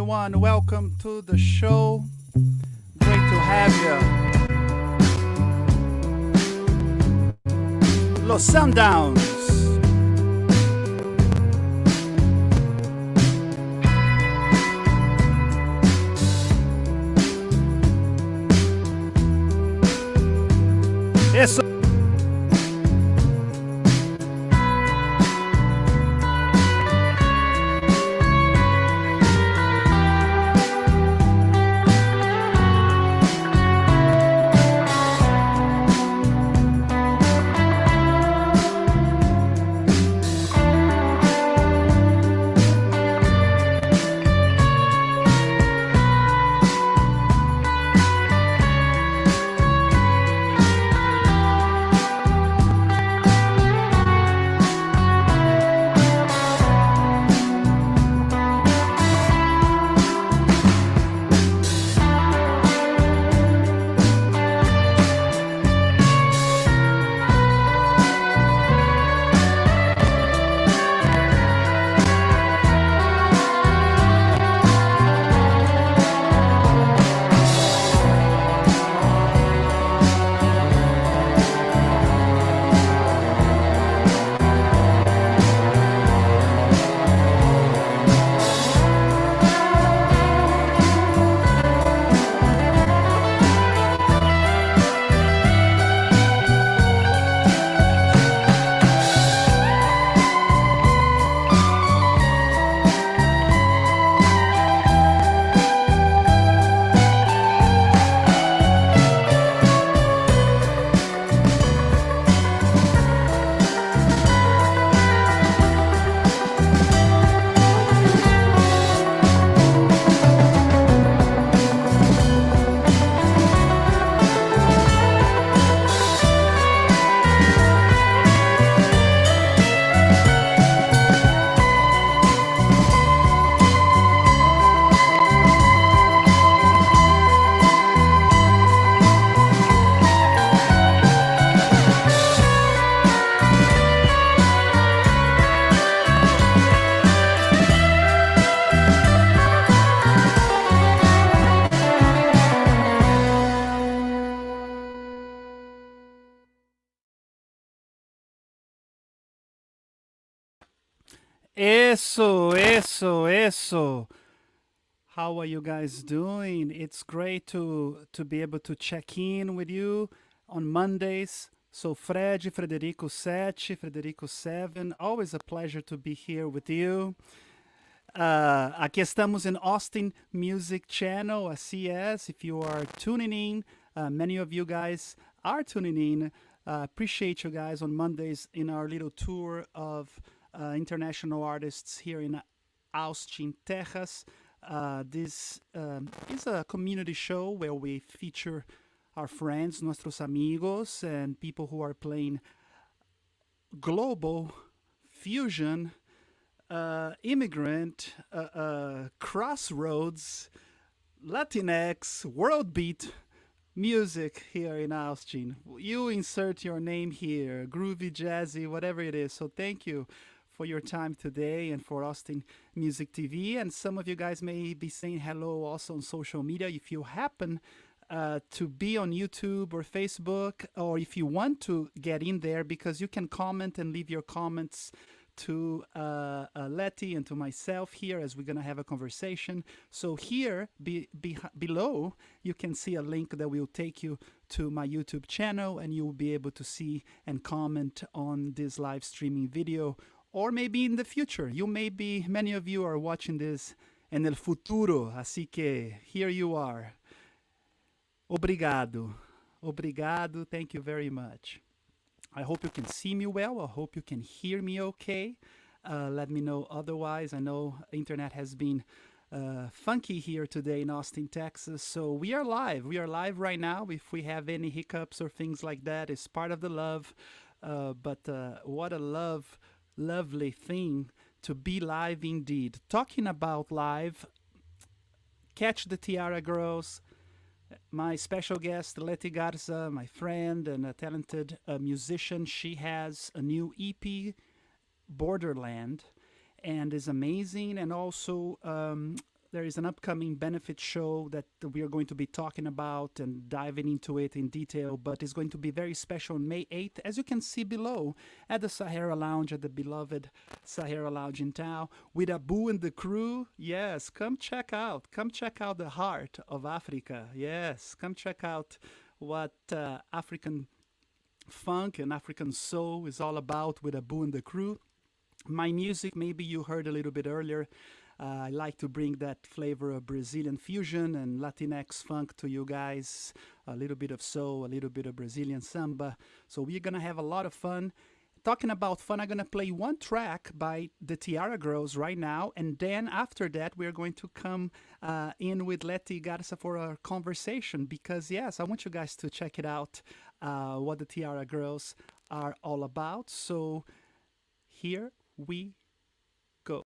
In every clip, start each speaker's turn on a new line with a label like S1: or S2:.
S1: everyone. Welcome to the show. Great to have you. Los Sundowns. Eso. Eso. How are you guys doing? It's great to be able to check in with you on Mondays. So Frederico7, Frederico7, always a pleasure to be here with you. Aqui estamos in Austin Music Channel, a CS. If you are tuning in, many of you guys are tuning in. Appreciate you guys on Mondays in our little tour of international artists here in Austin, Texas. This is a community show where we feature our friends, nuestros amigos, and people who are playing global fusion, immigrant, crossroads, Latinx, world beat music here in Austin. You insert your name here, groovy, jazzy, whatever it is. So thank you for your time today and for Austin Music TV. And some of you guys may be saying hello also on social media. If you happen to be on YouTube or Facebook, or if you want to get in there, because you can comment and leave your comments to Leti and to myself here as we're going to have a conversation. So here below, you can see a link that will take you to my YouTube channel, and you will be able to see and comment on this live streaming video. Or maybe in the future, many of you are watching this en el futuro, así que here you are. Obrigado. Thank you very much. I hope you can see me well. I hope you can hear me okay. Let me know otherwise. I know internet has been funky here today in Austin, Texas. So we are live. We are live right now. If we have any hiccups or things like that, it's part of the love. But what a lovely thing to be live indeed. Talking about live, Catch the Tiara Girls, my special guest, Leti Garza, my friend and a talented musician. She has a new EP, Borderland, and is amazing. And also there is an upcoming benefit show that we are going to be talking about and diving into it in detail, but it's going to be very special on May 8th, as you can see below, at the Sahara Lounge, at the beloved Sahara Lounge in town, with Abu and the crew. Yes, come check out the heart of Africa. Yes, come check out what African funk and African soul is all about with Abu and the crew. My music, maybe you heard a little bit earlier. I like to bring that flavor of Brazilian fusion and Latinx funk to you guys. A little bit of soul, a little bit of Brazilian samba. So we're gonna have a lot of fun. Talking about fun, I'm gonna play one track by the Tiara Girls right now, and then after that we're going to come in with Leti Garza for a conversation, because yes, I want you guys to check it out, what the Tiara Girls are all about. So here we go.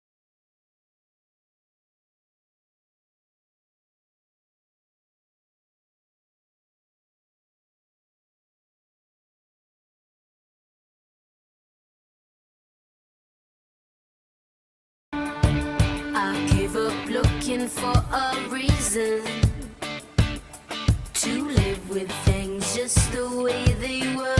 S2: I gave up looking for a reason to live with things just the way they were.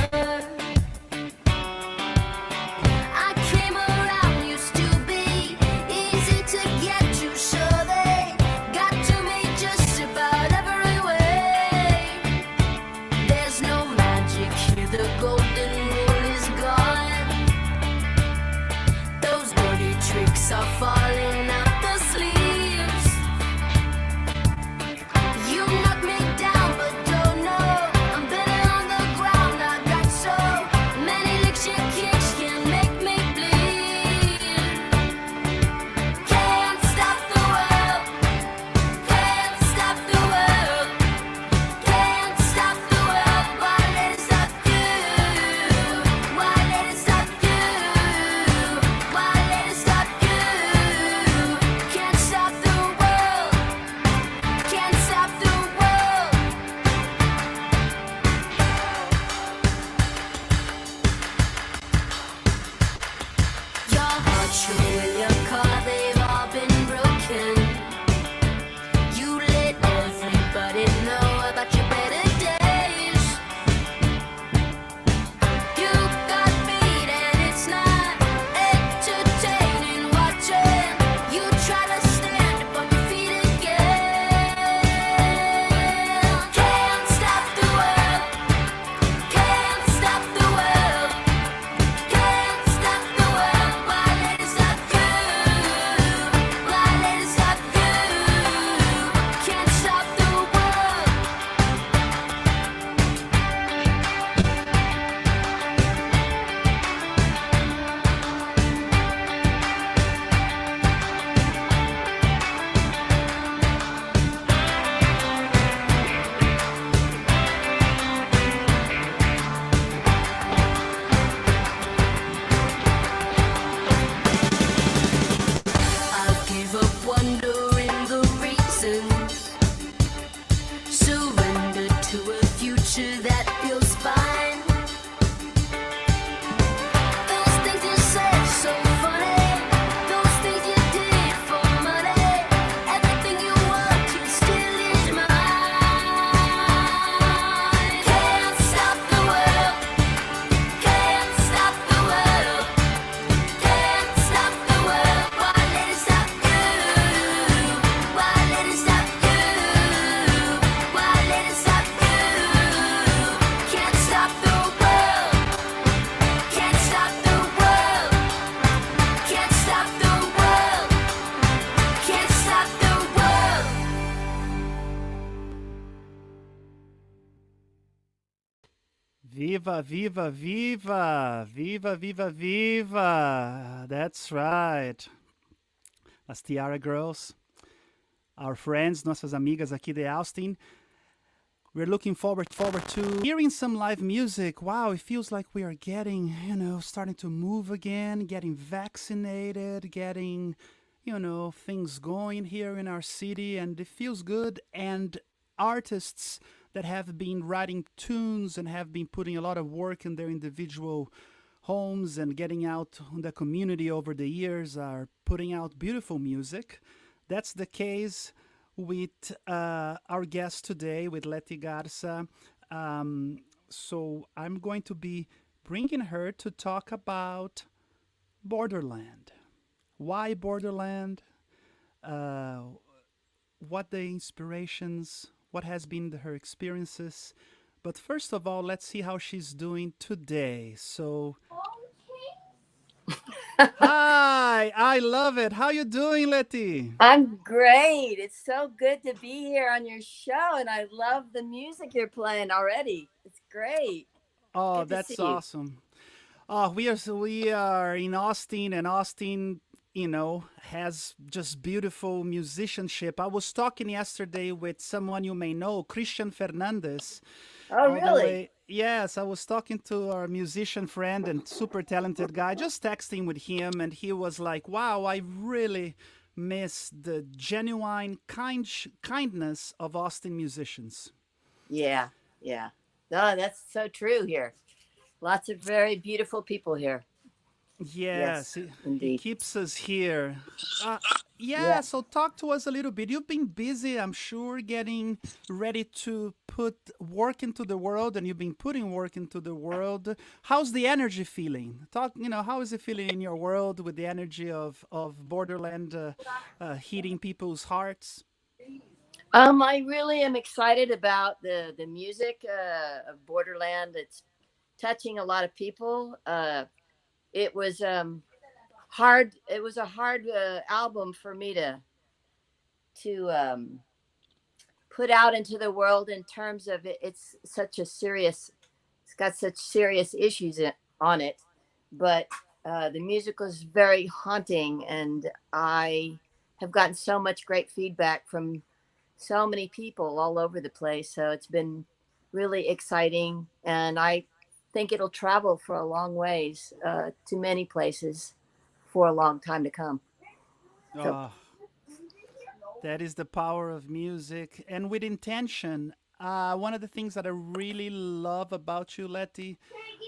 S2: I came around, used to be easy to get to, sure they got to me just about every way. There's no magic here, the golden rule is gone. Those dirty tricks are falling out the sleeves. You knock me down, but don't know I'm better on the ground. I got so many licks your kicks can make me bleed. Can't stop the world. Can't stop the world. Can't stop the world. Why let it stop you? Why let it stop you? Why let it stop you? Can't stop the world. Can't stop the world. Your heart should in your car, they've all been broken. You let everybody know about your better days. You got beat and it's not entertaining watching you try to stand up on your feet again. Can't stop the world. Can't stop the world. Can't stop the world. Why let it stop you? Why let it stop you? Can't stop the world. I give up wondering the reasons. Surrender to a future that feels fine. Those things you said so funny. Those things you did for money. Everything you want to steal is mine. Can't stop the world. Can't stop the world. Can't stop the world. Why let it stop you? Why let it stop you? Why let it stop you? Can't stop the world. Can't stop the world. Can't stop the world. Can't stop the world.
S1: Viva, viva, viva! Viva, viva, viva! That's right. As Tiara Girls, our friends, nossas amigas aqui de Austin. We're looking forward to hearing some live music. Wow, it feels like we are getting, starting to move again, getting vaccinated, getting, things going here in our city, and it feels good. And artists that have been writing tunes and have been putting a lot of work in their individual homes and getting out in the community over the years are putting out beautiful music. That's the case with our guest today, with Leti Garza. Um, so I'm going to be bringing her to talk about Borderland. Why Borderland? Uh, what the inspirations? What has been her experiences? But first of all, let's see how she's doing today. So, hi, I love it. How you doing, Letty?
S3: I'm great. It's so good to be here on your show, and I love the music you're playing already. It's great.
S1: Oh,
S3: Good to see
S1: that's
S3: you.
S1: awesome. Oh, we are in Austin, and Austin, has just beautiful musicianship. I was talking yesterday with someone you may know, Christian Fernandez,
S3: Oh,
S1: all the
S3: really?
S1: way. Yes, I was talking to our musician friend and super talented guy, just texting with him, and he was like, "Wow, I really miss the genuine kindness of Austin musicians."
S3: Yeah, yeah. No, that's so true here. Lots of very beautiful people here.
S1: Yes,
S3: Yes,
S1: he
S3: indeed.
S1: keeps us here. Uh, yeah,
S3: Yeah.
S1: so talk to us a little bit. You've been busy, I'm sure, getting ready to put work into the world, and you've been putting work into the world. How's the energy feeling? How is it feeling in your world with the energy of Borderland hitting people's hearts?
S3: I really am excited about the music of Borderland. It's touching a lot of people. It was hard. It was a hard album for me to put out into the world in terms of it's such a serious. It's got such serious issues on it, but the music was very haunting, and I have gotten so much great feedback from so many people all over the place. So it's been really exciting, and I think it'll travel for a long ways to many places for a long time to come. So,
S1: Oh, that is the power of music and with intention. One of the things that I really love about you, Letty,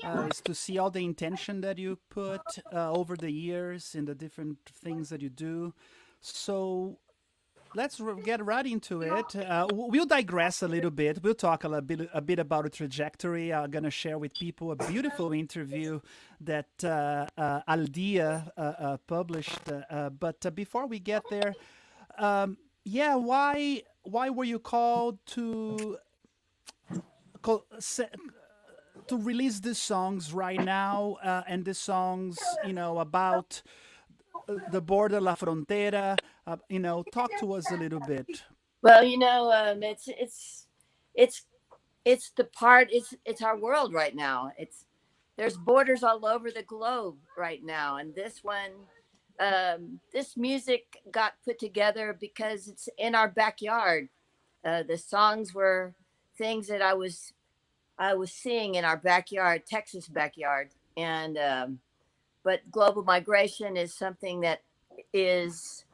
S1: is to see all the intention that you put over the years in the different things that you do. So let's get right into it. We'll digress a little bit. We'll talk a bit about a trajectory. I'm gonna share with people a beautiful interview that Aldia published. But before we get there, yeah, why were you called call, se- to release these songs right now, and the songs about the border, la frontera? Talk to us a little bit.
S3: well, it's it's the part. It's our world right now. It's there's borders all over the globe right now, and this music got put together because it's in our backyard. The songs were things that I was seeing in our backyard, Texas backyard, and but global migration is something that is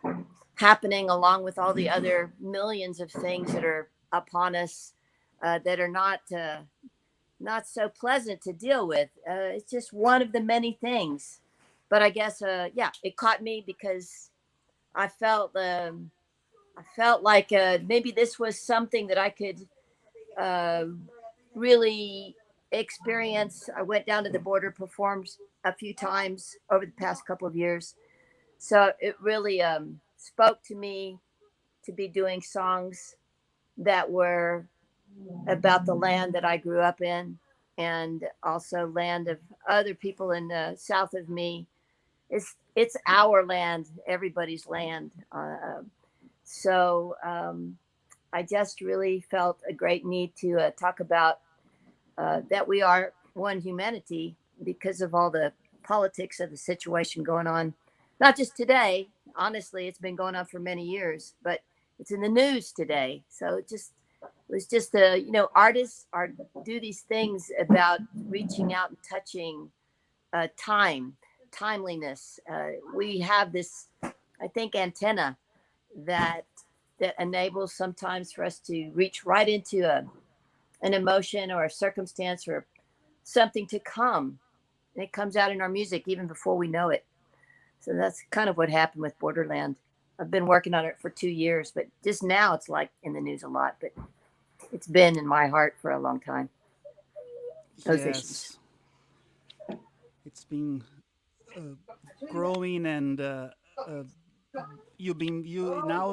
S3: happening along with all the other millions of things that are upon us that are not so pleasant to deal with. It's just one of the many things. But I guess, yeah, it caught me because I felt I felt like maybe this was something that I could uh, really experience. I went down to the border, performed a few times over the past couple of years, so it really spoke to me to be doing songs that were about the land that I grew up in, and also land of other people in the south of me. It's our land, everybody's land. So I just really felt a great need to talk about that we are one humanity because of all the politics of the situation going on. Not just today, honestly, it's been going on for many years, but it's in the news today. So it was just artists are do these things about reaching out and touching timeliness. We have this, I think, antenna that enables sometimes for us to reach right into an emotion or a circumstance or something to come. And it comes out in our music even before we know it. So that's kind of what happened with Borderland. I've been working on it for 2 years, but just now it's like in the news a lot. But it's been in my heart for a long time. Those issues.
S1: Yes, it's been uh, growing and uh,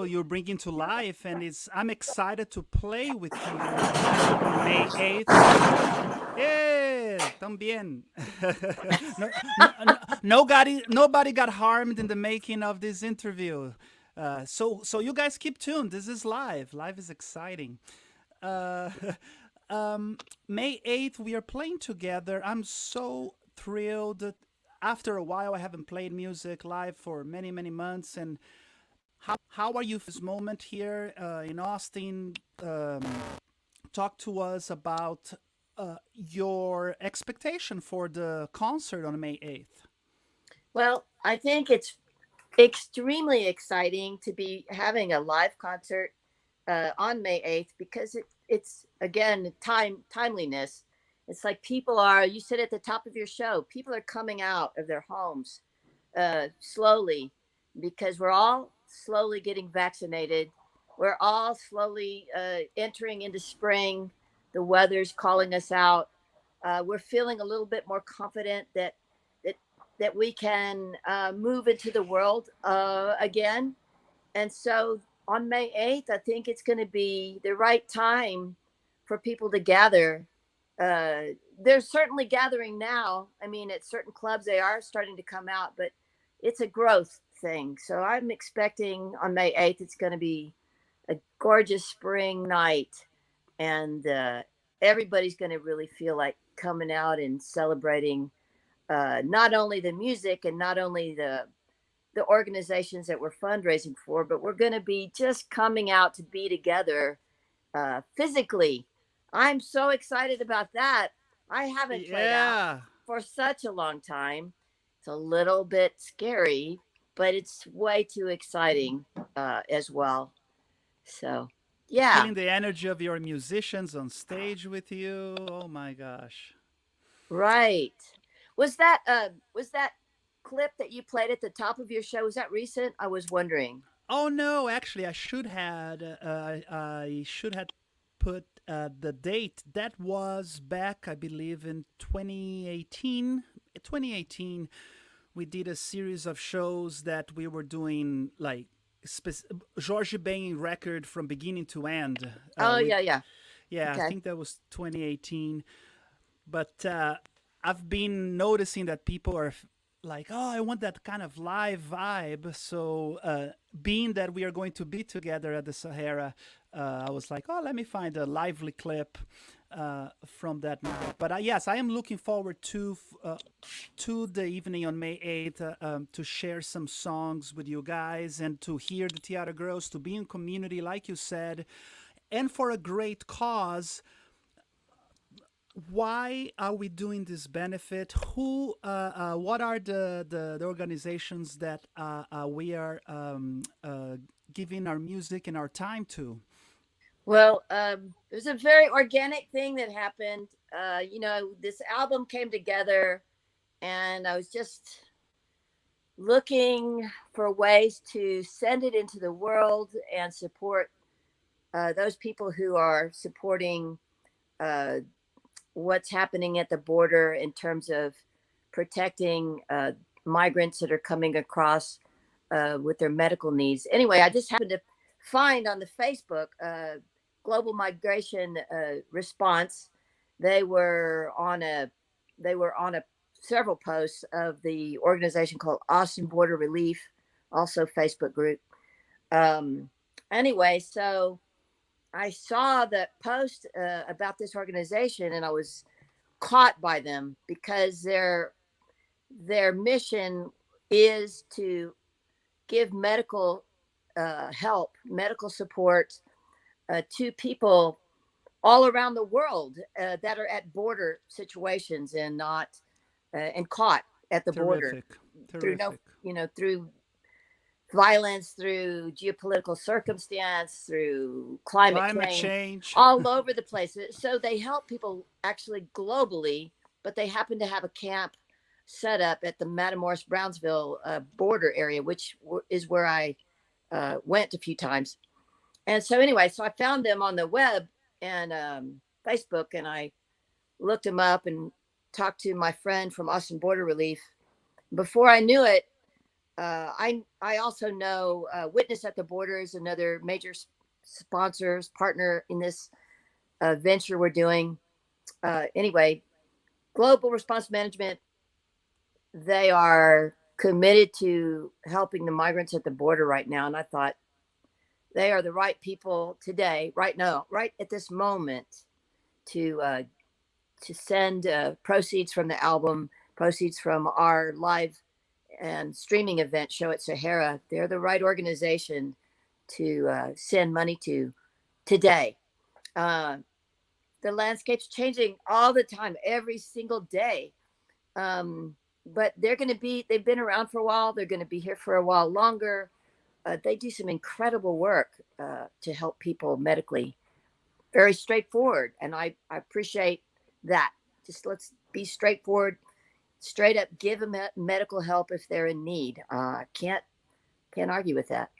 S1: you're bringing to life, and it's I'm excited to play with you on May 8th. Yeah, también. no, nobody got harmed in the making of this interview. So you guys keep tuned. This is live. Live is exciting. Uh, May 8th, we are playing together. I'm so thrilled. After a while, I haven't played music live for many, many months. And how are you for this moment here in Austin? Talk to us about your expectation for the concert on May 8th.
S3: Well, I think it's extremely exciting to be having a live concert on May 8th because it's again timeliness. It's like people are. You said at the top of your show, people are coming out of their homes slowly because we're all slowly getting vaccinated. We're all slowly entering into spring. The weather's calling us out. We're feeling a little bit more confident that that we can move into the world again. And so on May 8th, I think it's going to be the right time for people to gather. They're certainly gathering now. I mean, at certain clubs, they are starting to come out, but it's a growth thing. So I'm expecting on May 8th, it's going to be a gorgeous spring night. And everybody's going to really feel like coming out and celebrating not only the music and not only the organizations that we're fundraising for, but we're going to be just coming out to be together physically. I'm so excited about that. I haven't played out
S1: Yeah.
S3: for such a long time. It's a little bit scary, but it's way too exciting as well. So, yeah,
S1: Feeling the energy of your musicians on stage with you. Oh my gosh.
S3: right. Was that clip that you played at the top of your show? Was that recent? I was wondering.
S1: Oh no, actually, I should had put the date. That was back, I believe, in 2018. 2018, we did a series of shows that we were doing like George Ben record from beginning to end.
S3: Oh
S1: With
S3: yeah, yeah.
S1: Yeah, I
S3: Okay.
S1: think that was 2018. But I've been noticing that people are like, oh, I want that kind of live vibe. So, being that we are going to be together at the Sahara, I was like, oh, let me find a lively clip from that night. But yes, I am looking forward to the evening on May 8th to share some songs with you guys and to hear the Theater Girls, to be in community, like you said, and for a great cause. Why are we doing this benefit? What are the organizations that we are giving our music and our time to?
S3: Well, there's a very organic thing that happened. This album came together, and I was just looking for ways to send it into the world and support those people who are supporting uh, what's happening at the border in terms of protecting migrants that are coming across with their medical needs. Anyway, I just happened to find on the Facebook Global Migration Response. They were on a they were on a several posts of the organization called Austin Border Relief, also Facebook group. Um, anyway, so I saw the post about this organization, and I was caught by them because their mission is to give medical help, medical support to people all around the world that are at border situations and not and caught at the border
S1: Terrific,
S3: through no,
S1: terrific.
S3: through violence, through geopolitical circumstance, through climate
S1: Climate
S3: change,
S1: change.
S3: all over the place. So they help people actually globally, but they happen to have a camp set up at the Matamoros Brownsville border area, which is where I went a few times. And so anyway, so I found them on the web and Facebook, and I looked them up and talked to my friend from Austin Border Relief. Before I knew it, I also know Witness at the Border is another major sponsors partner in this venture we're doing. Anyway, Global Response Management, they are committed to helping the migrants at the border right now, and I thought they are the right people today, right now, right at this moment, to send proceeds from the album, proceeds from our live and streaming event show at Sahara. They're the right organization to send money to today. Uh, the landscape's changing all the time, every single day. But they've been around for a while. They're going to be here for a while longer. They do some incredible work to help people medically. Very straightforward. And I appreciate that. Just let's be straightforward, straight up, give them medical help if they're in need. Can't argue with that.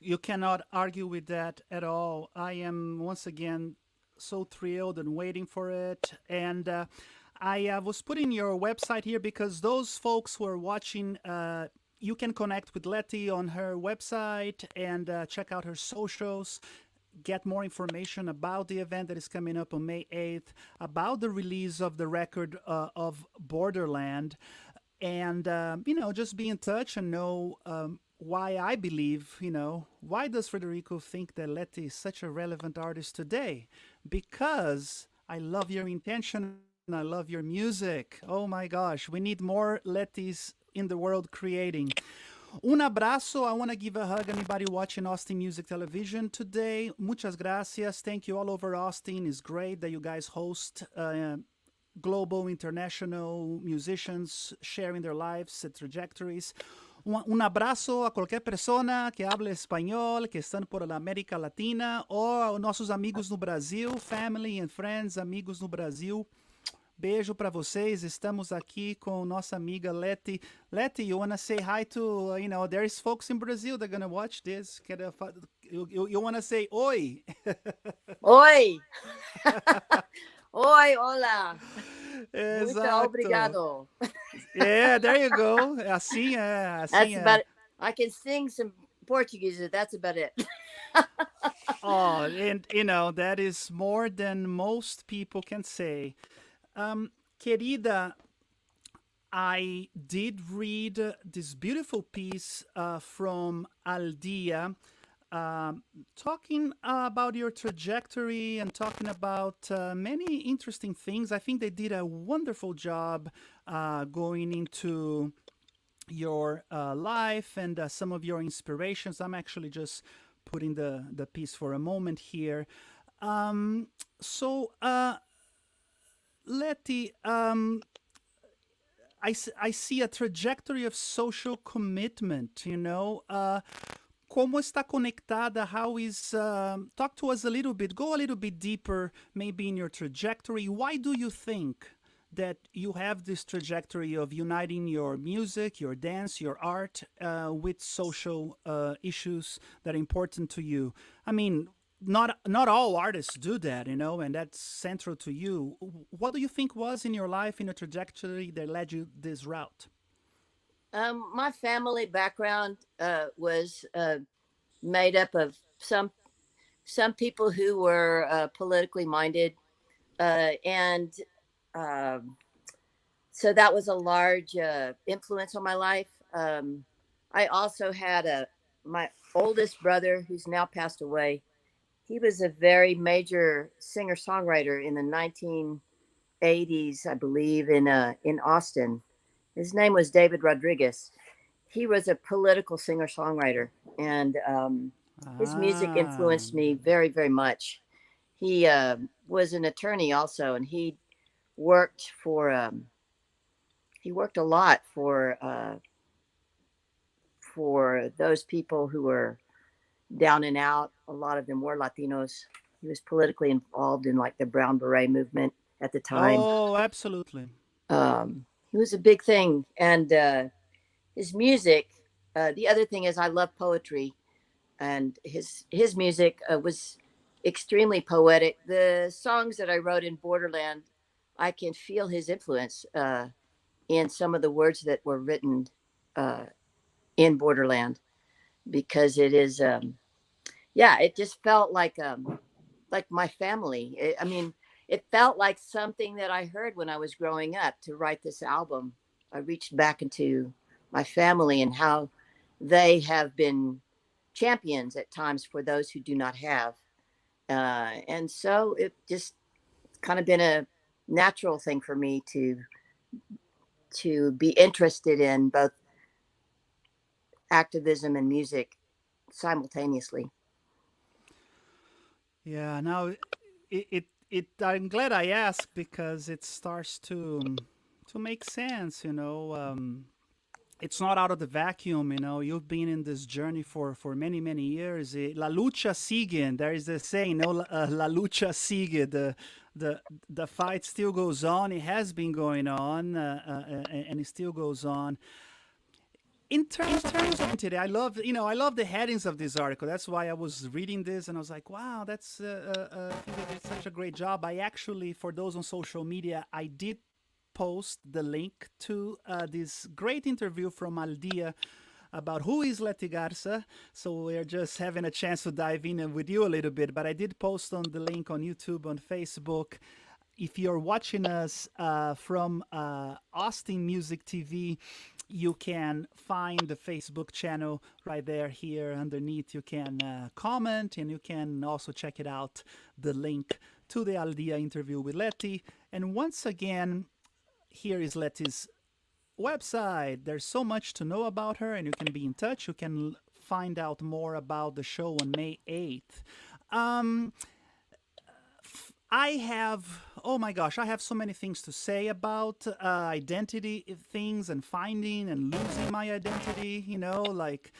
S1: You cannot argue with that at all. I am once again so thrilled and waiting for it. And I was putting your website here because those folks who are watching, you can connect with Leti on her website and check out her socials. Get more information about the event that is coming up on May 8th, about the release of the record of Borderland, and, just be in touch and know why I believe, why does Frederico think that Leti is such a relevant artist today? Because I love your intention, I love your music. Oh my gosh, we need more Letis in the world creating. Un abrazo. I want to give a hug anybody watching Austin Music Television today. Muchas gracias. Thank you all over Austin. It's great that you guys host global, international musicians sharing their lives and trajectories. Un abrazo a qualquer persona que hable espanhol, que estão por la América Latina, ou aos nossos amigos no Brasil, family and friends, amigos no Brasil. Beijo para vocês. Estamos aqui com nossa amiga Leti. Leti, you want to say hi to, there's folks in Brazil that are going to watch this. You want to say oi?
S3: Oi! Oi, hola! Muito
S1: Exato.
S3: obrigado.
S1: Yeah, there you go. Assim é.
S3: That's about it. I can sing some Portuguese, but that's about it.
S1: Oh, and that is more than most people can say. Querida, I did read this beautiful piece from Al Dia, talking about your trajectory and talking about many interesting things. I think they did a wonderful job going into your life and some of your inspirations. I'm actually just putting the piece for a moment here. So, Leti, I see a trajectory of social commitment, como está conectada, how is, talk to us a little bit, go a little bit deeper maybe in your trajectory. Why do you think that you have this trajectory of uniting your music, your dance, your art with social issues that are important to you? I mean, not all artists do that, and that's central to you. What do you think was in your life, in a trajectory that led you this route?
S3: My family background was made up of some people who were politically minded, and so that was a large influence on my life. I also had my oldest brother, who's now passed away. He was a very major singer-songwriter in the 1980s, I believe, in Austin. His name was David Rodriguez. He was a political singer-songwriter, and his music influenced me very, very much. He was an attorney also, and he worked a lot for those people who were down and out. A lot of them were Latinos. He was politically involved in like the Brown Beret movement at the time.
S1: Oh, absolutely.
S3: He was a big thing. And his music, the other thing is I love poetry. and his music was extremely poetic. The songs that I wrote in Borderland, I can feel his influence in some of the words that were written uh, in Borderland, because it is yeah, it just felt like my family. I mean, it felt like something that I heard when I was growing up to write this album. I reached back into my family and how they have been champions at times for those who do not have. And so it just kind of been a natural thing for me to be interested in both activism and music simultaneously.
S1: Yeah, now I'm glad I asked because it starts to make sense, you know. It's not out of the vacuum, you know. You've been in this journey for many years. La lucha sigue. There is a saying, no, la lucha sigue. The fight still goes on. It has been going on, and it still goes on. In terms of today, I love the headings of this article. That's why I was reading this and I was like, wow, that's you did such a great job. I actually, for those on social media, I did post the link to this great interview from Aldia about who is Leti Garza. So we're just having a chance to dive in with you a little bit. But I did post on the link on YouTube, on Facebook. If you're watching us from Austin Music TV, you can find the Facebook channel right there. Here underneath, you can comment, and you can also check it out, the link to the Aldia interview with Leti. And once again, here is Leti's website. There's so much to know about her, and you can be in touch. You can find out more about the show on May 8th. Um, I have, oh my gosh, I have so many things to say about identity things and finding and losing my identity, you know, like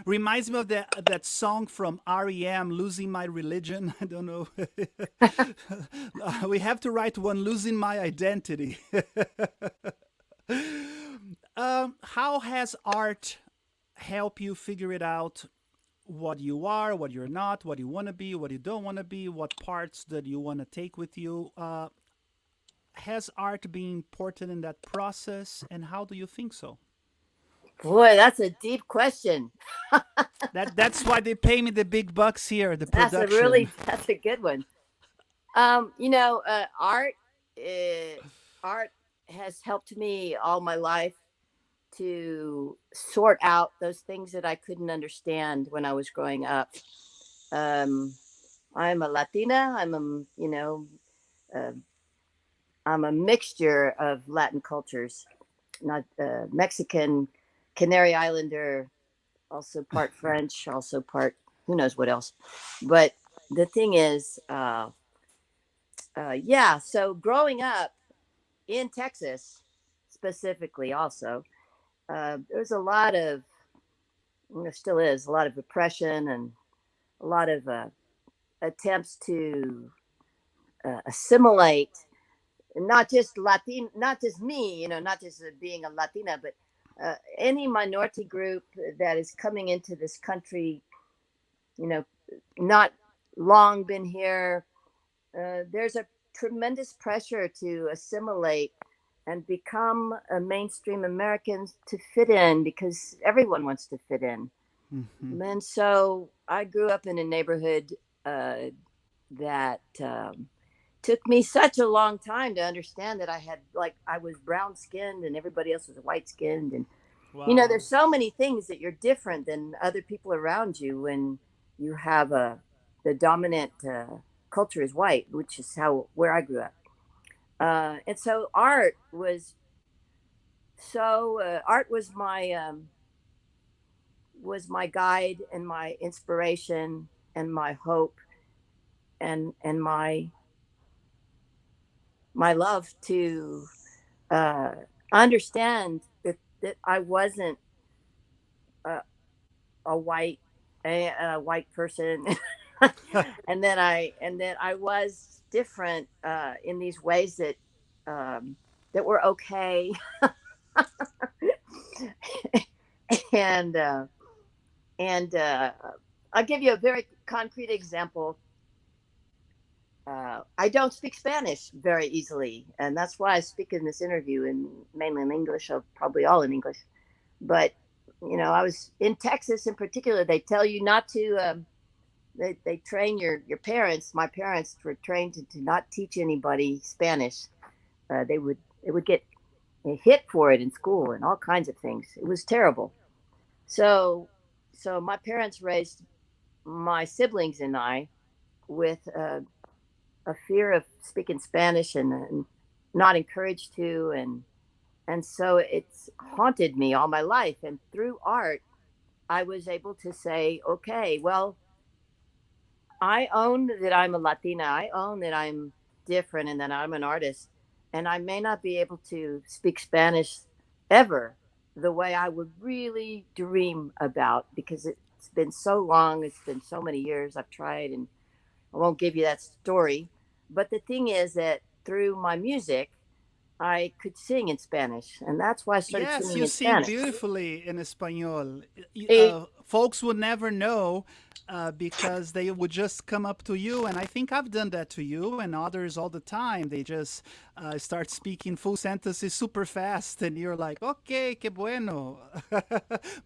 S1: reminds me of that song from REM, Losing My Religion. I don't know. We have to write one, Losing My Identity. How has art helped you figure it out what you are, what you're not, what you want to be, what you don't want to be, what parts that you want to take with you? Has art been important in that process, and how do you think so?
S3: Boy, that's a deep question.
S1: That's why they pay me the big bucks here, the
S3: That's a
S1: production.
S3: really that's a good one. Art, uh, art has helped me all my life to sort out those things that I couldn't understand when I was growing up. Um, I'm a Latina. Uh, I'm a mixture of Latin cultures, not Mexican, Canary Islander, also part French, also part who knows what else. But the thing is, yeah. So growing up in Texas, specifically, also there's a lot of, there still is a lot of oppression and a lot of attempts to assimilate not just Latin, not just me, not just being a Latina, but any minority group that is coming into this country, you know, not long been here. There's a tremendous pressure to assimilate and become a mainstream Americans to fit in because everyone wants to fit in.
S1: Mm-hmm.
S3: And so I grew up in a neighborhood that took me such a long time to understand that I was brown skinned and everybody else was white skinned. And,
S1: Wow.
S3: there's so many things that you're different than other people around you when you have the dominant culture is white, which is where I grew up. And so art was my guide and my inspiration and my hope and my love to uh, understand that I wasn't a, a white person, and that I was different in these ways that were okay, and and I'll give you a very concrete example. I don't speak Spanish very easily, and that's why I speak in this interview in mainly in English, or probably all in English. But I was in Texas in particular. They tell you not to. They train your parents. My parents were trained to not teach anybody Spanish. They would get hit for it in school and all kinds of things. It was terrible. So so my parents raised my siblings and I with a fear of speaking Spanish and not encouraged to, and so it's haunted me all my life. And through art, I was able to say, okay, well, I own that I'm a Latina. I own that I'm different and that I'm an artist. And I may not be able to speak Spanish ever the way I would really dream about, because it's been so long. It's been so many years I've tried, and I won't give you that story. But the thing is that through my music, I could sing in Spanish. And that's why I started
S1: Yes,
S3: singing
S1: you
S3: in
S1: sing
S3: Spanish.
S1: beautifully in Espanol.
S3: Eh,
S1: Folks would never know because they would just come up to you, and I think I've done that to you and others all the time. They just start speaking full sentences super fast, and you're like, "Okay, qué bueno,"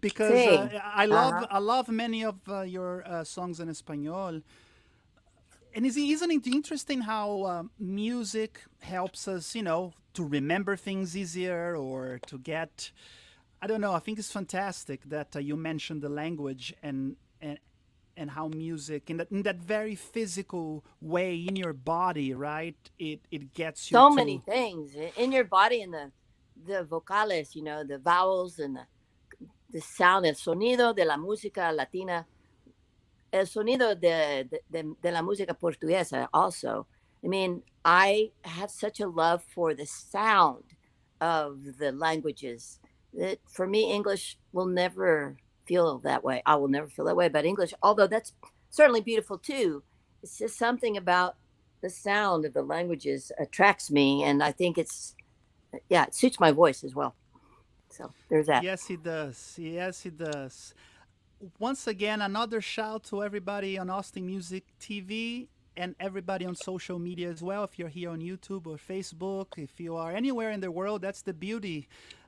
S1: because
S3: Sing. Uh-huh.
S1: I love many of your songs in Espanol. And isn't it interesting how music helps us, to remember things easier or to get, I don't know, I think it's fantastic that you mentioned the language and how music in that very physical way in your body, right? It gets you
S3: So many
S1: to.
S3: things in your body, and the vocales, the vowels, and the sound, el sonido de la música latina, el sonido de la música portuguesa also. I mean, I have such a love for the sound of the languages that for me, English will never feel that way. I will never feel that way about English, although that's certainly beautiful too. It's just something about the sound of the languages attracts me. And I think yeah, it suits my voice as well. So there's that.
S1: Yes, it does. Yes, it does. Once again, another shout to everybody on Austin Music TV and everybody on social media as well. If you're here on YouTube or Facebook, if you are anywhere in the world, that's the beauty.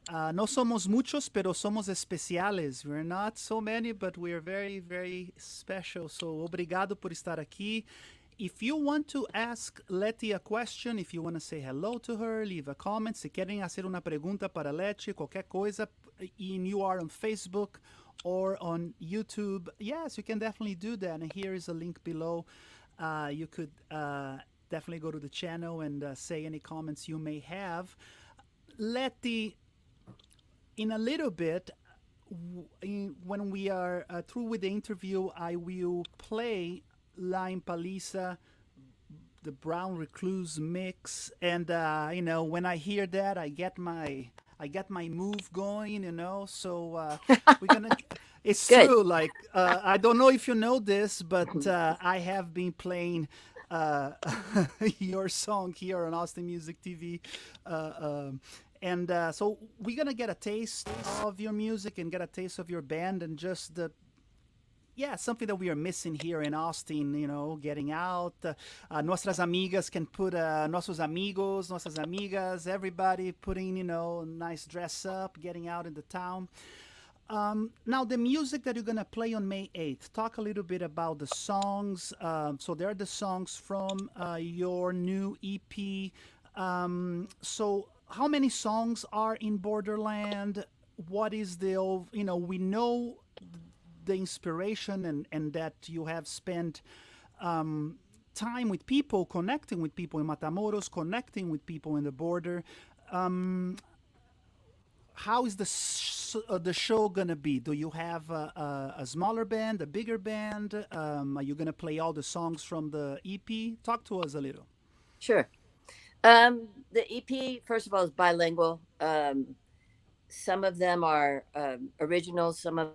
S1: No somos muchos, pero somos especiales. We're not so many, but we are very, very special. So, obrigado por estar aqui. If you want to ask Leti a question, if you want to say hello to her, leave a comment. Si quieren hacer una pregunta para Leti, cualquier coisa, and you are on Facebook or on YouTube, yes, you can definitely do that. And here is a link below. You could definitely go to the channel and say any comments you may have. Leti, in a little bit, when we are through with the interview, I will play La Impalisa, the Brown Recluse mix, and when I hear that, I get my move going, we're gonna. It's
S3: Good.
S1: true. Like I don't know if you know this, but I have been playing uh, your song here on Austin Music TV, and so we're gonna get a taste of your music and get a taste of your band and just the something that we are missing here in Austin, getting out. Nuestras amigas can put, nuestros amigos, nuestras amigas, everybody putting, nice dress up, getting out in the town. Now, the music that you're going to play on May 8th, talk a little bit about the songs. So, there are the songs from your new EP. So, how many songs are in Borderland? What is we know the inspiration and that you have spent time with people, connecting with people in Matamoros, connecting with people in the border. How is the show gonna be? Do you have a smaller band, a bigger band? Are you gonna play all the songs from the EP? Talk to us a little.
S3: Sure. The EP, first of all, is bilingual. Some of them are originals, some of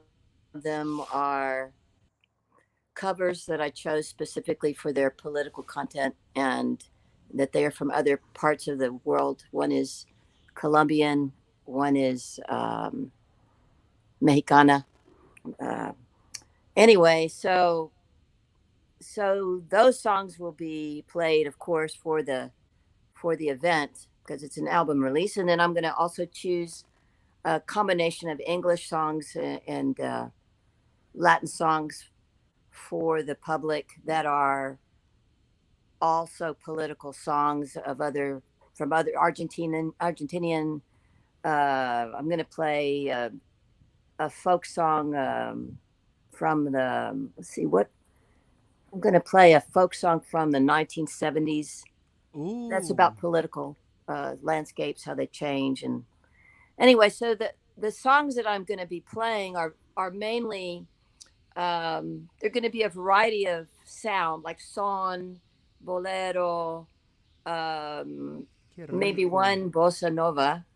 S3: them are covers that I chose specifically for their political content, and that they are from other parts of the world. One is Colombian, one is Mexicana, uh, Anyway, so those songs will be played, of course, for the event because it's an album release, and then I'm going to also choose a combination of English songs and Latin songs for the public that are also political songs of other from other Argentinian. I'm going to play a folk song from the. Let's see what I'm going to play a folk song from the 1970s. That's
S1: Ooh,
S3: about political landscapes, how they change, and anyway. So the songs that I'm going to be playing are mainly they're going to be a variety of sound like son, bolero, um,
S1: qué
S3: maybe
S1: rico.
S3: one bossa nova,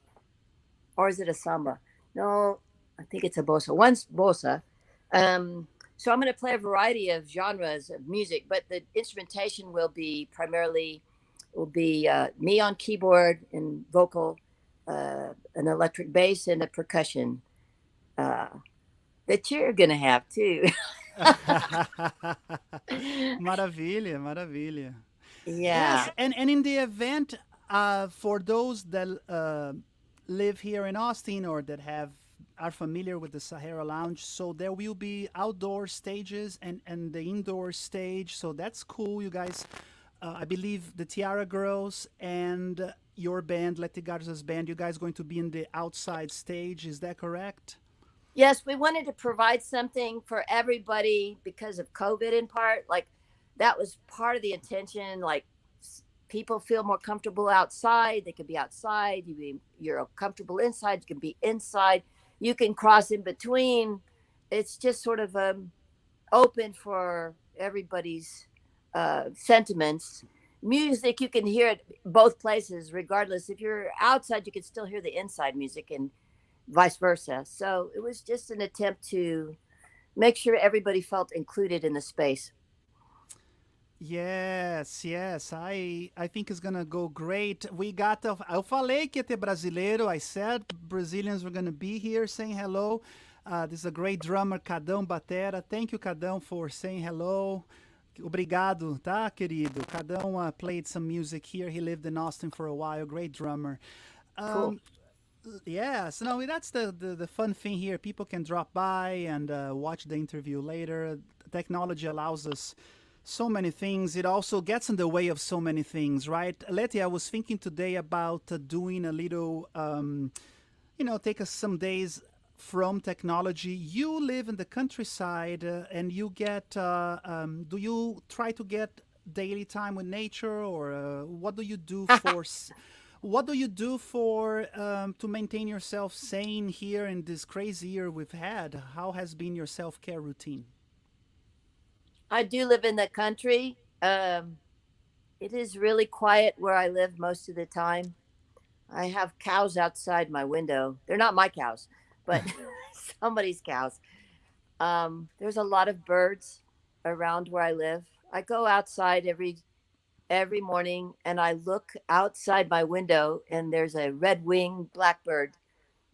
S3: or is it a samba? No, I think it's a bossa. One's bossa. Um, so I'm going to play a variety of genres of music, but the instrumentation will be me on keyboard and vocal, an electric bass, and a percussion uh, that you're going to have too.
S1: Maravilha, maravilha. Yes,
S3: Yeah.
S1: and in the event, for those that live here in Austin or that have are familiar with the Sahara Lounge, so there will be outdoor stages and the indoor stage. So that's cool, you guys. I believe the Tiara Girls and your band, Leti Garza's band, you guys going to be in the outside stage. Is that correct?
S3: Yes, we wanted to provide something for everybody because of COVID in part. Like that was part of the intention. Like people feel more comfortable outside. They could be outside. You're comfortable inside. You can be inside. You can cross in between. It's just sort of open for everybody's sentiments. Music, you can hear it both places, regardless. If you're outside, you can still hear the inside music and vice versa. So it was just an attempt to make sure everybody felt included in the space.
S1: Yes, yes. I think it's gonna go great. We got. Eu falei que ia ter brasileiro. I said Brazilians were gonna be here saying hello. This is a great drummer, Cadão Batera. Thank you, Cadão, for saying hello. Obrigado, tá, querido? Cadão played some music here. He lived in Austin for a while. Great drummer.
S3: Cool.
S1: Um, yes, no, that's the fun thing here. People can drop by and watch the interview later. Technology allows us so many things. It also gets in the way of so many things, right? Leti, I was thinking today about doing a little, take us some days from technology. You live in the countryside and you get, do you try to get daily time with nature or what do you do for. What do you do for to maintain yourself sane here in this crazy year we've had? How has been your self care routine?
S3: I do live in the country. It is really quiet where I live most of the time. I have cows outside my window. They're not my cows, but somebody's cows. There's a lot of birds around where I live. I go outside every morning and I look outside my window and there's a red-winged blackbird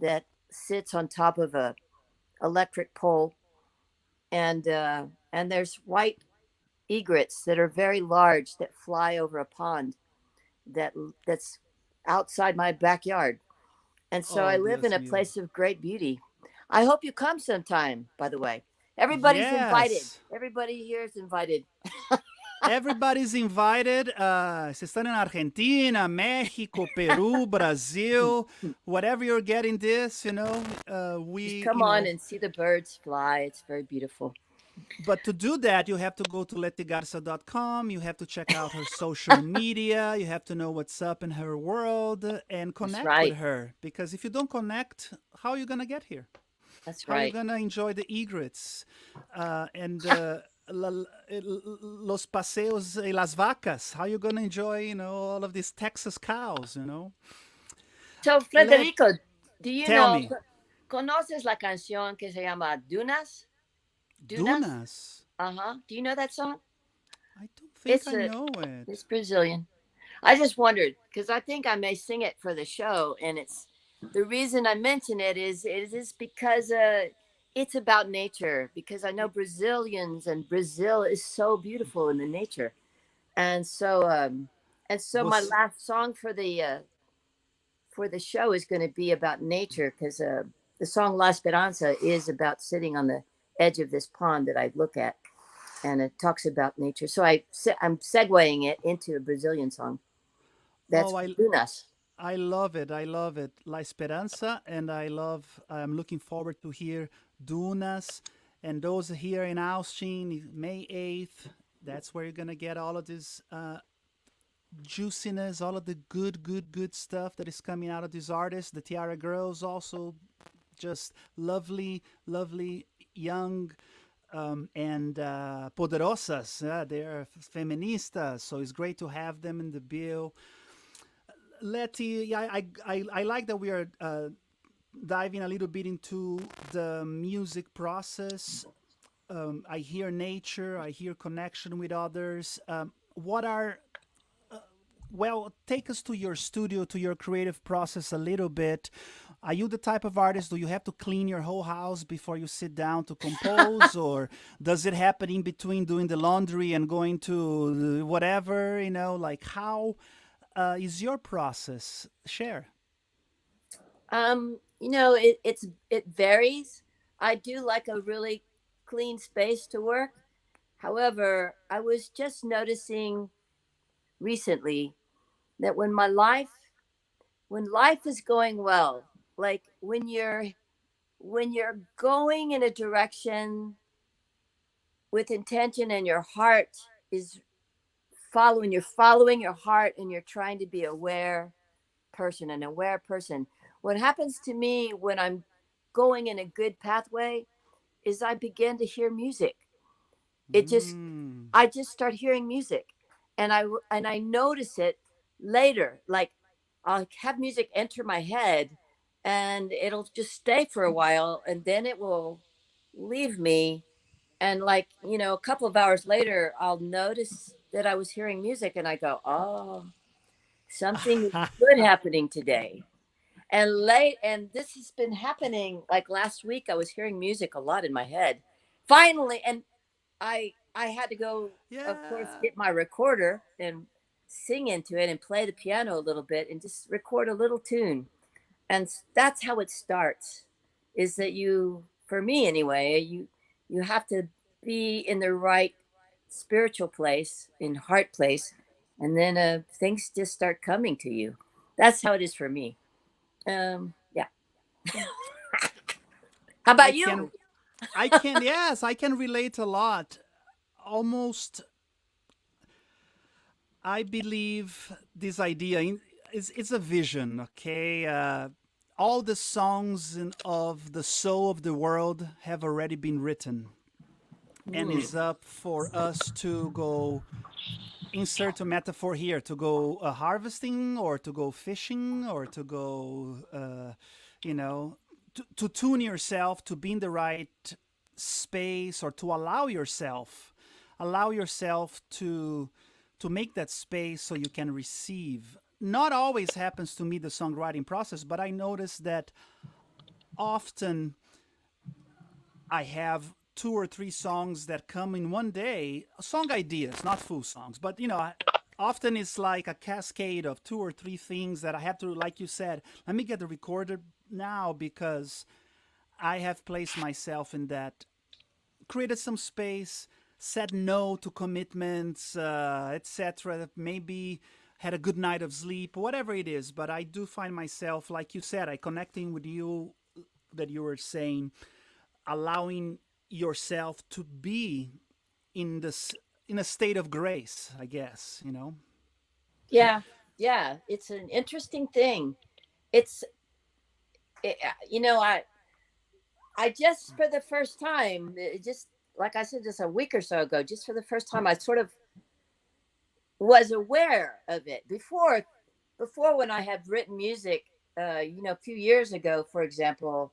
S3: that sits on top of a electric pole and there's white egrets that are very large that fly over a pond that's outside my backyard. And so I
S1: Oh,
S3: live in
S1: Dios
S3: a
S1: mío.
S3: place of great beauty. I hope you come sometime, by the way. Everybody's invited.
S1: Yes.
S3: Everybody here is invited.
S1: Everybody's invited. Vocês estão in Argentina, México, Peru, Brazil, whatever you're getting this,
S3: Just
S1: we,
S3: come on and see the birds fly. It's very beautiful.
S1: but to do that, you have to go to letigarza.com. You have to check out her social media. You have to know what's up in her world and
S3: That's
S1: connect with
S3: right.
S1: her. Because if you don't connect, how are you going to get here?
S3: That's
S1: How are you
S3: right.
S1: going to enjoy the egrets and los paseos y las vacas? How are you going to enjoy, all of these Texas cows?
S3: So,
S1: Let
S3: Frederico, do you
S1: Tell
S3: know,
S1: me,
S3: conoces la canción que se llama Dunas? Dunas?
S1: dunas.
S3: Uh huh. Do you know that song?
S1: I don't think
S3: It's
S1: I
S3: a,
S1: know it.
S3: it's Brazilian. I just wondered because I think I may sing it for the show, and it's the reason I mention it is because it's about nature because I know Brazilians and Brazil is so beautiful in the nature. And so my
S1: Você,
S3: last song for the show is going to be about nature because the song La Esperanza is about sitting on the edge of this pond that I look at, and it talks about nature. So I'm segueing it into a Brazilian song.
S1: oh,
S3: That's Dunas.
S1: I love it. I love it. La Esperanza, and I'm looking forward to hear Dunas, and those here in Austin, May 8th. That's where you're gonna get all of this juiciness, all of the good stuff that is coming out of these artists. The Tiara Girls also just lovely, young, and poderosas. They're feministas, so it's great to have them in the bill. Letty, yeah, I like that we are diving a little bit into the music process. I hear nature, I hear connection with others. What are well, take us to your studio, to your creative process a little bit. Are you the type of artist, do you have to clean your whole house before you sit down to compose? Or does it happen in between doing the laundry and going to whatever, like how is your process? Share.
S3: It varies. I do like a really clean space to work. However, I was just noticing recently that when life is going well, like when you're going in a direction with intention and your heart is you're following your heart and you're trying to be an aware person. What happens to me when I'm going in a good pathway is I begin to hear music. It just
S1: Mm.
S3: I just start hearing music, and I notice it later. Like I'll have music enter my head, and it'll just stay for a while, and then it will leave me. And like a couple of hours later, I'll notice that I was hearing music, and I go, "Oh, something good happening today." And this has been happening. Like last week, I was hearing music a lot in my head. Finally, and I had to go, of course,
S1: Yeah.
S3: get my recorder and sing into it and play the piano a little bit and just record a little tune. And that's how it starts. Is that for me anyway, you have to be in the right spiritual place, in heart place, and then things just start coming to you. That's how it is for me. Yeah. How
S1: I
S3: about
S1: can
S3: you?
S1: yes, I can relate a lot. Almost I believe this idea is a vision, okay? All the songs of the soul of the world have already been written, and
S3: Hmm.
S1: it's up for us to go insert a metaphor here, to go harvesting or to go fishing or to go, you know, to tune yourself to be in the right space, or to allow yourself to make that space so you can receive. Not always happens to me the songwriting process, but I notice that often I have two or three songs that come in one day, song ideas, not full songs, but often it's like a cascade of two or three things that I have to, like you said, let me get the recorder now, because I have placed myself in that, created some space, said no to commitments, etc. Maybe had a good night of sleep, whatever it is. But I do find myself, like you said, I connecting with you, that you were saying, allowing yourself to be in this, in a state of grace, I guess.
S3: Yeah, yeah. It's an interesting thing. It's it, you know I just for the first time, just like I said, just a week or so ago, just for the first time, I sort of was aware of it before when I had written music. A few years ago, for example,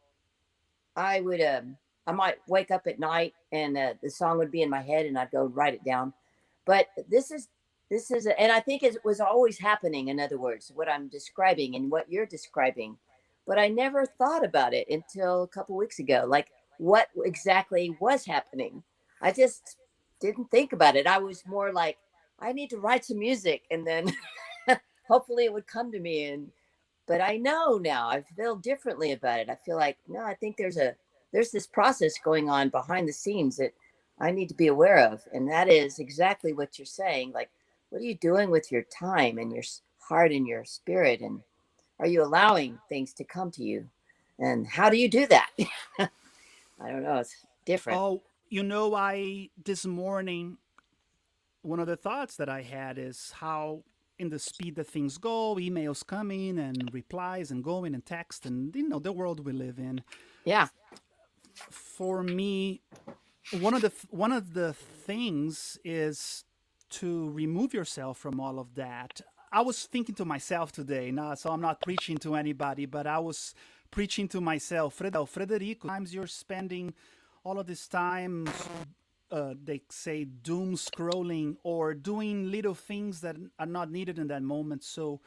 S3: I would I might wake up at night and the song would be in my head and I'd go write it down. But and I think it was always happening. In other words, what I'm describing and what you're describing, but I never thought about it until a couple weeks ago. Like what exactly was happening. I just didn't think about it. I was more like, I need to write some music, and then hopefully it would come to me. And but I know now, I feel differently about it. I feel like, no, I think there's this process going on behind the scenes that I need to be aware of, and that is exactly what you're saying. Like, what are you doing with your time and your heart and your spirit, and are you allowing things to come to you, and how do you do that? I don't know, it's different.
S1: Oh, I this morning, one of the thoughts that I had is how in the speed that things go, emails coming and replies and going and text and the world we live in.
S3: Yeah.
S1: For me, one of the things is to remove yourself from all of that. I was thinking to myself today, now, so I'm not preaching to anybody, but I was preaching to myself. Frederico, times you're spending all of this time, they say, doom scrolling or doing little things that are not needed in that moment. So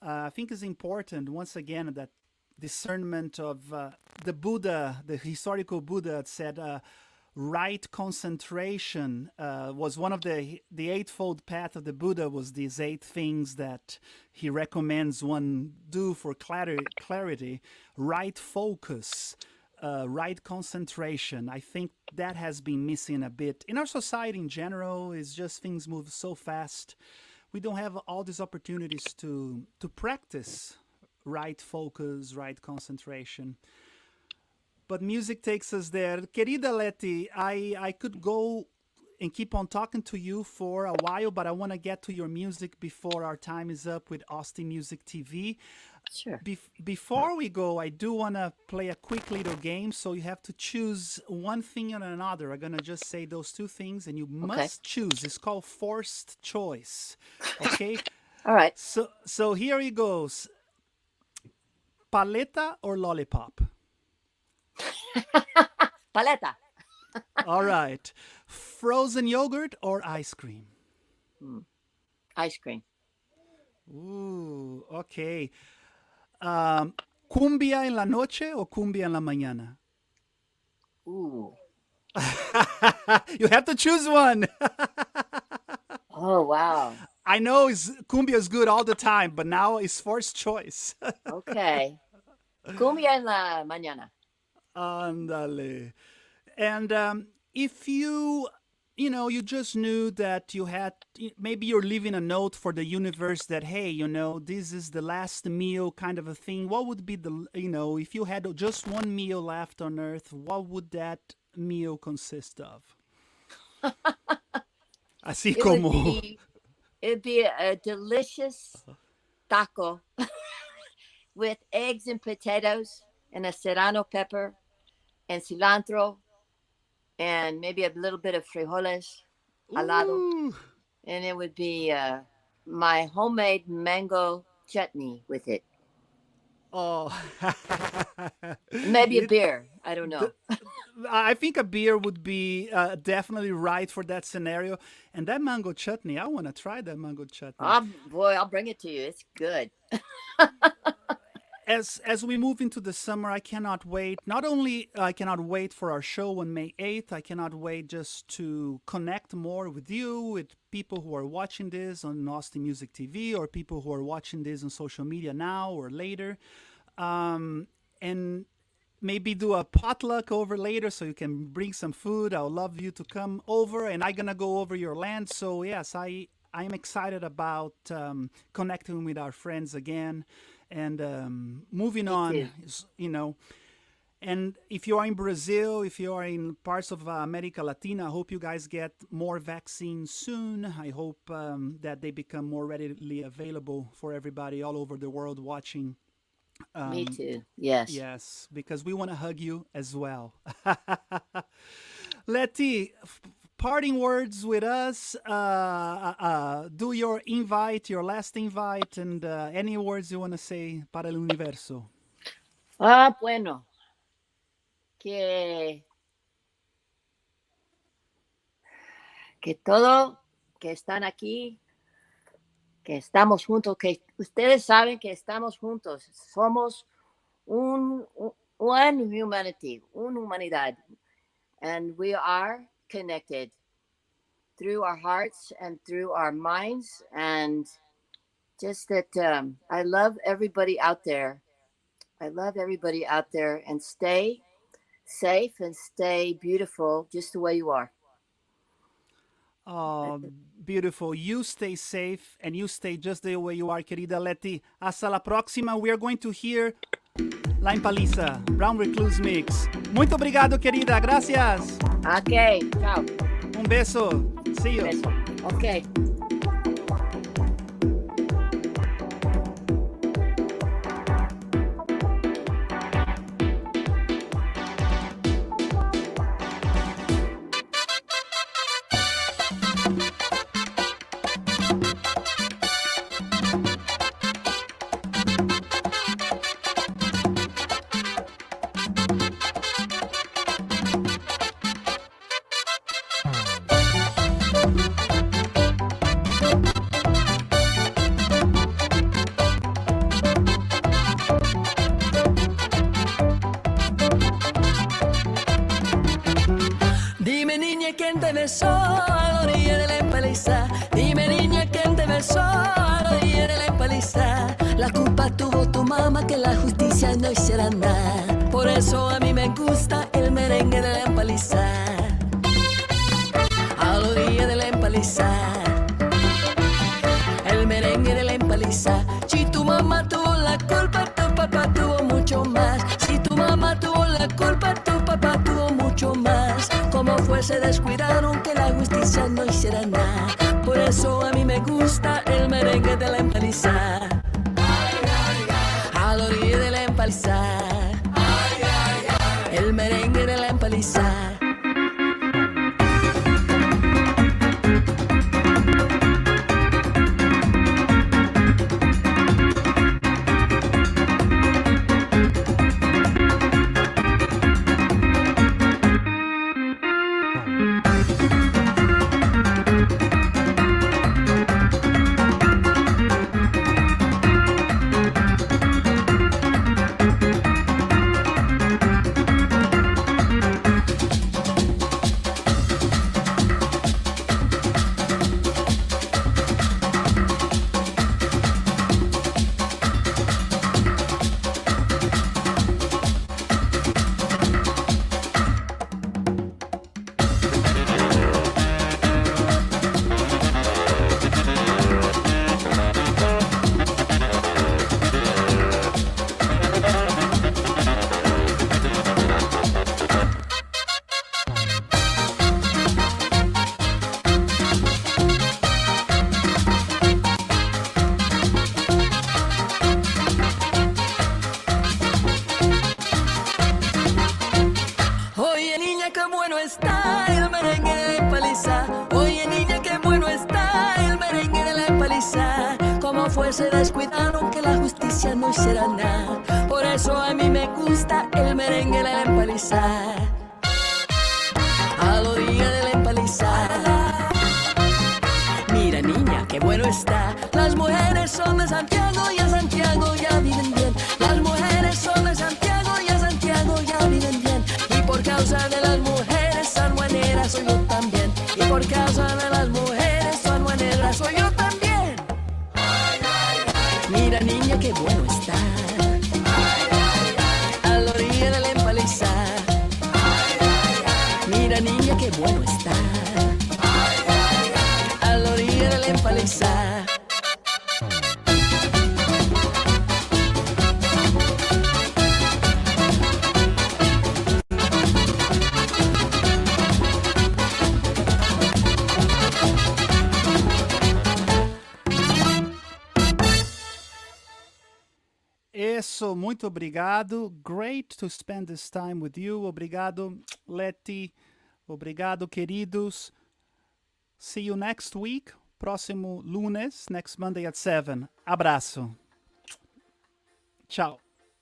S1: I think it's important, once again, that discernment of the Buddha, the historical Buddha said, right concentration was one of the eightfold path of the Buddha, was these 8 things that he recommends one do for clarity. Right focus, right concentration. I think that has been missing a bit in our society in general. Is just things move so fast. We don't have all these opportunities to practice right focus, right concentration. But music takes us there. Querida Leti, I could go and keep on talking to you for a while, but I want to get to your music before our time is up with Austin Music TV.
S3: Sure.
S1: Before we go, I do want to play a quick little game, so you have to choose one thing or another. I'm going to just say those 2 things, and you must choose. It's called forced choice, okay?
S3: All right.
S1: So here it goes. Paleta or lollipop?
S3: Paleta.
S1: All right. Frozen yogurt or ice cream?
S3: Ice cream.
S1: Ooh, okay. ¿Cumbia en la noche o cumbia en la mañana?
S3: Ooh.
S1: You have to choose one.
S3: Oh, wow.
S1: I know cumbia is good all the time, but now it's forced choice.
S3: Okay. Cumbia en la mañana.
S1: Andale. And if you just knew that you had, maybe you're leaving a note for the universe that, hey, this is the last meal kind of a thing. What would be if you had just one meal left on earth, what would that meal consist of? Así como.
S3: It'd be a delicious taco with eggs and potatoes and a serrano pepper and cilantro and maybe a little bit of frijoles al lado.
S1: Ooh.
S3: And it would be my homemade mango chutney with it.
S1: Oh.
S3: Maybe a beer. I don't know.
S1: I think a beer would be definitely right for that scenario. And that mango chutney, I want to try that mango chutney.
S3: Boy, I'll bring it to you. It's good.
S1: As we move into the summer, I cannot wait. Not only I cannot wait for our show on May 8th, I cannot wait just to connect more with you, with people who are watching this on Austin Music TV, or people who are watching this on social media now or later. And maybe do a potluck over later so you can bring some food. I would love you to come over, and I'm going to go over your land. So yes, I am excited about connecting with our friends again. And moving on, and if you are in Brazil, if you are in parts of America Latina, I hope you guys get more vaccines soon. I hope that they become more readily available for everybody all over the world watching.
S3: Me too. Yes.
S1: Yes, because we want to hug you as well. Leti, parting words with us. Do your last invite, and any words you want to say para el universo.
S3: Bueno, que todo, que están aquí, que estamos juntos, que ustedes saben que estamos juntos. Somos one humanity, una humanidad. and we are connected through our hearts and through our minds. And just that I love everybody out there. I love everybody out there, and stay safe and stay beautiful just the way you are.
S1: Oh, beautiful. You stay safe and you stay just the way you are, querida Leti. Hasta la próxima. We are going to hear La Empaliza, Brown Recluse Mix. Muito obrigado, querida. Gracias.
S3: Ok, chao.
S1: Beso. See you.
S3: Beso. Ok.
S4: Dime niña quién te besó a la orilla de la empaliza. Dime niña quién te besó a la orilla de la empaliza. La culpa tuvo tu mamá, que la justicia no hiciera nada. Por eso a mí me gusta el merengue de la empaliza. A la orilla de la empaliza. El merengue de la empaliza. Si tu mamá tuvo la culpa, tu papá tuvo mucho más. Si tu mamá tuvo la culpa, tu papá tuvo mucho más. Como fue, se descuidaron, que la justicia no hiciera nada. Por eso a mí me gusta el merengue de la empaliza. A la orilla de la empaliza. El merengue de la empaliza. Oye niña, qué bueno está el merengue de la empaliza. Oye niña, qué bueno está el merengue de la empaliza. Como fue, se descuidaron, que la justicia no hiciera nada. Por eso a mí me gusta el merengue de la empaliza. A la orilla de la empaliza. Mira niña, qué bueno está. Las mujeres son de Santiago y a Santiago ya viven bien. Las mujeres son de Santiago y a Santiago ya viven bien. Y por causa de las mujeres sanjuaneras soy yo también. Y por causa de las mujeres sanjuaneras soy yo también. Mira niña, qué bueno está. A la orilla de la empaliza. Mira niña, qué bueno está. A la orilla de la empaliza.
S1: Isso, muito obrigado. Great to spend this time with you. Obrigado, Leti. Obrigado, queridos. See you next week. Próximo lunes, next Monday at 7. Abraço. Tchau.